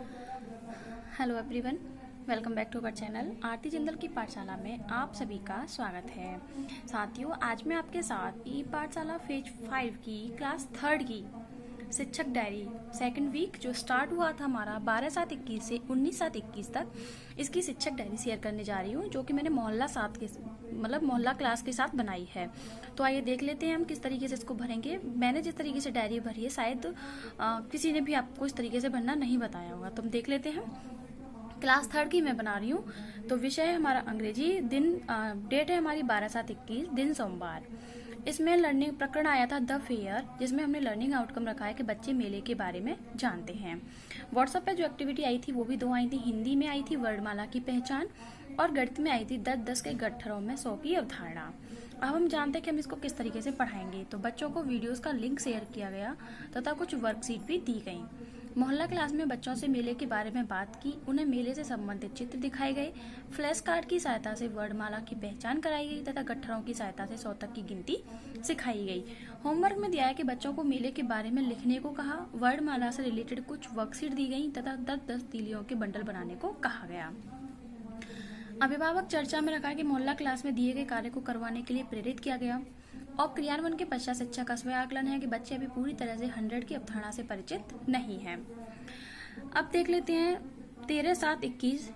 Hello everyone, welcome back to our channel Aarti Jindal की पाठशाला में आप सभी का स्वागत है। साथियों, आज मैं आपके साथ ई पाठशाला फेज 5 की क्लास 3 की शिक्षक डायरी सेकंड वीक जो स्टार्ट हुआ था हमारा 12/7/21 से 19/7/21 तक, इसकी शिक्षक डायरी शेयर करने जा रही हूँ, जो कि मैंने मोहल्ला क्लास के साथ बनाई है। तो आइए देख लेते हैं हम किस तरीके से इसको भरेंगे। मैंने जिस तरीके से डायरी भरी है शायद किसी ने भी आपको इस तरीके से भरना नहीं बताया होगा, तो हम देख लेते हैं। क्लास 3 की मैं बना रही हूँ। तो विषय है हमारा अंग्रेजी, डेट है हमारी 12/7/21, दिन सोमवार। इसमें लर्निंग प्रकरण आया था द फेयर, जिसमें हमने लर्निंग आउटकम रखा है कि बच्चे मेले के बारे में जानते हैं। व्हाट्सएप पे जो एक्टिविटी आई थी वो भी 2 आई थी। हिंदी में आई थी वर्णमाला की पहचान और गणित में आई थी 10-10 के गट्ठरों में 100 की अवधारणा। अब हम जानते हैं कि हम इसको किस तरीके से पढ़ाएंगे। तो बच्चों को वीडियोस का लिंक शेयर किया गया तथा कुछ वर्कशीट भी दी गई। मोहल्ला क्लास में बच्चों से मेले के बारे में बात की, उन्हें मेले से संबंधित चित्र दिखाए गए, फ्लैश कार्ड की सहायता से वर्णमाला की पहचान कराई गई तथा गट्ठरों की सहायता से 100 तक की गिनती सिखाई गई। होमवर्क में दिया है कि बच्चों को मेले के बारे में लिखने को कहा, वर्णमाला से रिलेटेड कुछ वर्कशीट दी गई तथा 10-10 तीलियों के बंडल बनाने को कहा गया। अभिभावक चर्चा में रखा कि मोहल्ला क्लास में दिए गए कार्य को करवाने के लिए प्रेरित किया गया। और क्रियान्वयन के पश्चात शिक्षा का स्वयं आकलन है कि बच्चे अभी पूरी तरह से 100 की अवधारणा से परिचित नहीं है। अब देख लेते हैं 13/7/21,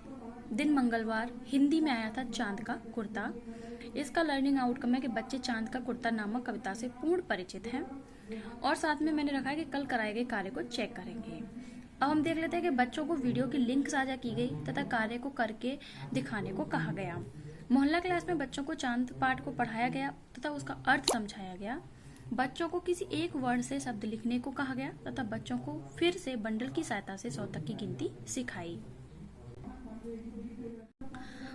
दिन मंगलवार। हिंदी में आया था चांद का कुर्ता। इसका लर्निंग आउटकम है कि बच्चे चांद का कुर्ता नामक कविता से पूर्ण परिचित हैं। और साथ में मैंने रखा है कि कल कराए गए कार्य को चेक करेंगे। अब हम देख लेते हैं कि बच्चों को वीडियो की लिंक साझा की गई तथा कार्य को करके दिखाने को कहा गया। मोहल्ला क्लास में बच्चों को चांद पाठ को पढ़ाया गया तथा उसका अर्थ समझाया गया। बच्चों को किसी एक वर्ड से शब्द लिखने को कहा गया तथा बच्चों को फिर से बंडल की सहायता से 100 तक की गिनती सिखाई।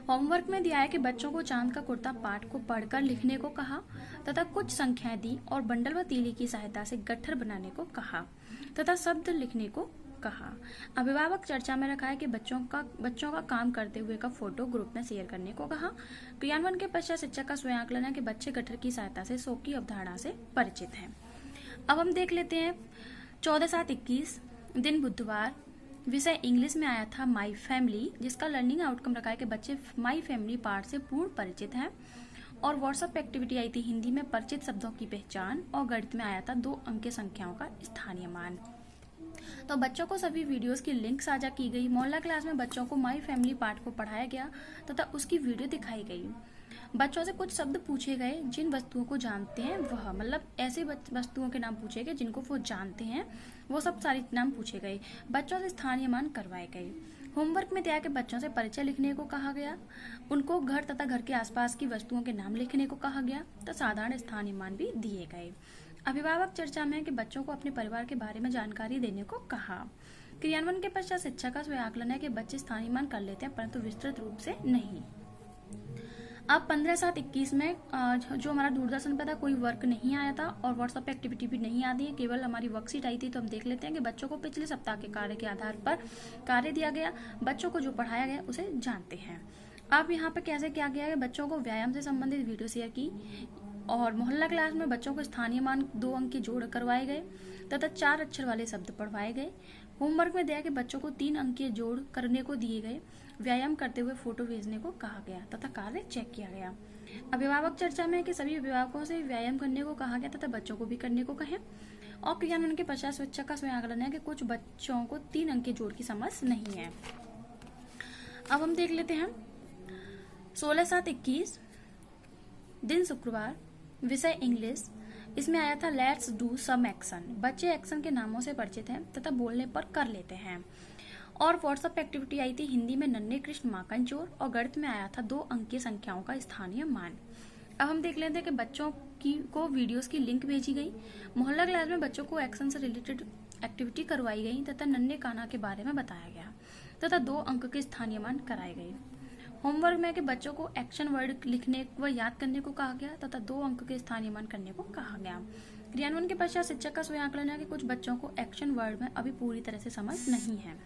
होमवर्क में दिया है कि बच्चों को चांद का कुर्ता पाठ को पढ़कर लिखने को कहा तथा कुछ संख्याएं दी और बंडल व तीली की सहायता से गट्ठर बनाने को कहा तथा शब्द लिखने को कहा। अभिभावक चर्चा में रखा है कि बच्चों का काम करते हुए का फोटो ग्रुप में शेयर करने को कहा। क्रियान्वयन के पश्चात शिक्षक का स्वयं आकलन है कि बच्चे गट्ठर की सहायता से 100 की अवधारणा से परिचित हैं। अब हम देख लेते हैं 14/7/21, दिन बुधवार। विषय इंग्लिश में आया था माई फैमिली, जिसका लर्निंग आउटकम रखा है कि बच्चे माई फैमिली पार्ट से पूर्ण परिचित हैं। और व्हाट्सएप एक्टिविटी आई थी हिंदी में परिचित शब्दों की पहचान और गणित में आया था 2 अंक की संख्याओं का स्थानीय मान। तो बच्चों को सभी वीडियोस की लिंक साझा की गई। मोहल्ला क्लास में बच्चों को माई फैमिली पार्ट को पढ़ाया गया तथा उसकी वीडियो दिखाई गई। बच्चों से कुछ शब्द पूछे गए जिन वस्तुओं को जानते हैं वह ऐसे वस्तुओं के नाम पूछे गए जिनको वो जानते हैं, वो सब सारे नाम पूछे गए। बच्चों से स्थानीय मान करवाए गए। होमवर्क में दिया कि बच्चों से परिचय लिखने को कहा गया, उनको घर तथा घर के आसपास की वस्तुओं के नाम लिखने को कहा गया तो साधारण स्थानीय मान भी दिए गए। अभिभावक चर्चा में है कि बच्चों को अपने परिवार के बारे में जानकारी देने को कहा। क्रियान्वयन के पश्चात शिक्षा का स्वयं आकलन है कि बच्चे स्थानीय मान कर लेते हैं परंतु विस्तृत रूप से नहीं। अब 15/7/21 में जो हमारा दूरदर्शन पे था कोई वर्क नहीं आया था और व्हाट्सएप एक्टिविटी भी नहीं आती है, केवल हमारी वर्कशीट आई थी। तो हम देख लेते हैं कि बच्चों को पिछले सप्ताह के कार्य के आधार पर कार्य दिया गया, बच्चों को जो पढ़ाया गया उसे जानते हैं। अब यहाँ पे कैसे क्या गया है, बच्चों को व्यायाम से संबंधित वीडियो शेयर की और मोहल्ला क्लास में बच्चों को स्थानीय मान 2 अंक के जोड़ करवाए गए तथा 4 अक्षर वाले शब्द पढ़वाए गए। होमवर्क में दिया कि बच्चों को 3 अंक के जोड़ करने को दिए गए, व्यायाम करते हुए फोटो भेजने को कहा गया तथा कार्य चेक किया गया। अभिभावक चर्चा में है कि सभी अभिभावकों से व्यायाम करने को कहा गया तथा बच्चों को भी करने को कहे। और क्रियान्वयन के पश्चात शिक्षक का स्वयं आकलन है कि कुछ बच्चों को 3 अंक के जोड़ की समझ नहीं है। अब हम देख लेते हैं 16/7/21, दिन शुक्रवार। विषय इंग्लिश। इसमें आया था लेट्स डू सम एक्शन। बच्चे एक्शन के नामों से परिचित हैं तथा बोलने पर कर लेते हैं। और व्हाट्सएप एक्टिविटी आई थी हिंदी में नन्हे कृष्ण माखन चोर और गणित में आया था 2 अंकीय संख्याओं का स्थानीय मान। अब हम देख लेते हैं कि बच्चों को वीडियोस की लिंक भेजी गई। मोहल्ला क्लास में बच्चों को एक्शन से रिलेटेड एक्टिविटी करवाई गई तथा नन्हे कान्हा के बारे में बताया गया तथा 2 अंक के स्थानीय मान कराए गए। होमवर्क में कि बच्चों को एक्शन वर्ड लिखने व याद करने को कहा गया तथा 2 अंक के स्थानीय मान करने को कहा गया। क्रियान्वयन के पश्चात शिक्षक का स्वयं आकलन है कि कुछ बच्चों को एक्शन वर्ड में अभी पूरी तरह से समझ नहीं है।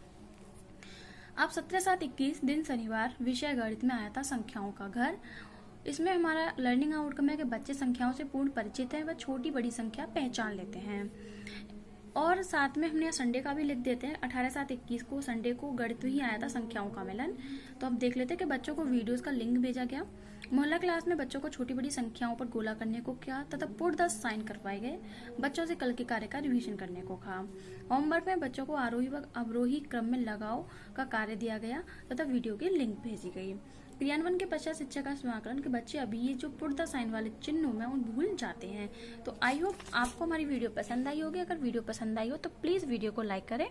अब 17/7/21, दिन शनिवार। विषय गणित में आया था संख्याओं का घर। इसमें हमारा लर्निंग आउटकम है कि बच्चे संख्याओं से पूर्ण परिचित हैं व छोटी बड़ी संख्या पहचान लेते हैं। और साथ में हमने यहाँ संडे का भी लिख देते हैं। 18/7/21 को संडे को गणित में ही आया था संख्याओं का मिलन। तो अब देख लेते हैं कि बच्चों को वीडियोस का लिंक भेजा गया। मोहल्ला क्लास में बच्चों को छोटी बड़ी संख्याओं पर गोला करने को कहा तथा पुट द साइन करवाए गए। बच्चों से कल के कार्य का रिवीजन करने को कहा। होमवर्क में बच्चों को आरोही व अवरोही क्रम में लगाव का कार्य दिया गया तथा वीडियो की लिंक भेजी गई। क्रियान्वयन के पश्चात शिक्षक का समाकलन के बच्चे अभी ये जो पुट द साइन वाले चिन्हों में उन भूल जाते हैं। तो आई होप आपको हमारी वीडियो पसंद आई होगी। अगर वीडियो पसंद आई हो तो प्लीज वीडियो को लाइक करें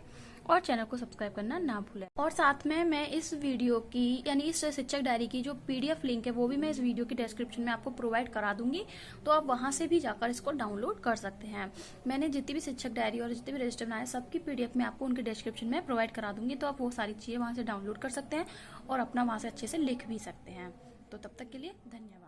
और चैनल को सब्सक्राइब करना ना भूलें। और साथ में मैं इस वीडियो की यानी इस शिक्षक डायरी की जो PDF लिंक है वो भी मैं इस वीडियो की डिस्क्रिप्शन में आपको प्रोवाइड करा दूंगी। तो आप वहां से भी जाकर इसको डाउनलोड कर सकते हैं। मैंने जितनी भी शिक्षक डायरी और जितने भी रजिस्टर बनाए सबकी PDF में आपको उनके डिस्क्रिप्शन में प्रोवाइड करा दूंगी। तो आप वो सारी चीजें वहां से डाउनलोड कर सकते हैं और अपना वहां से अच्छे से लिख भी सकते हैं। तो तब तक के लिए धन्यवाद।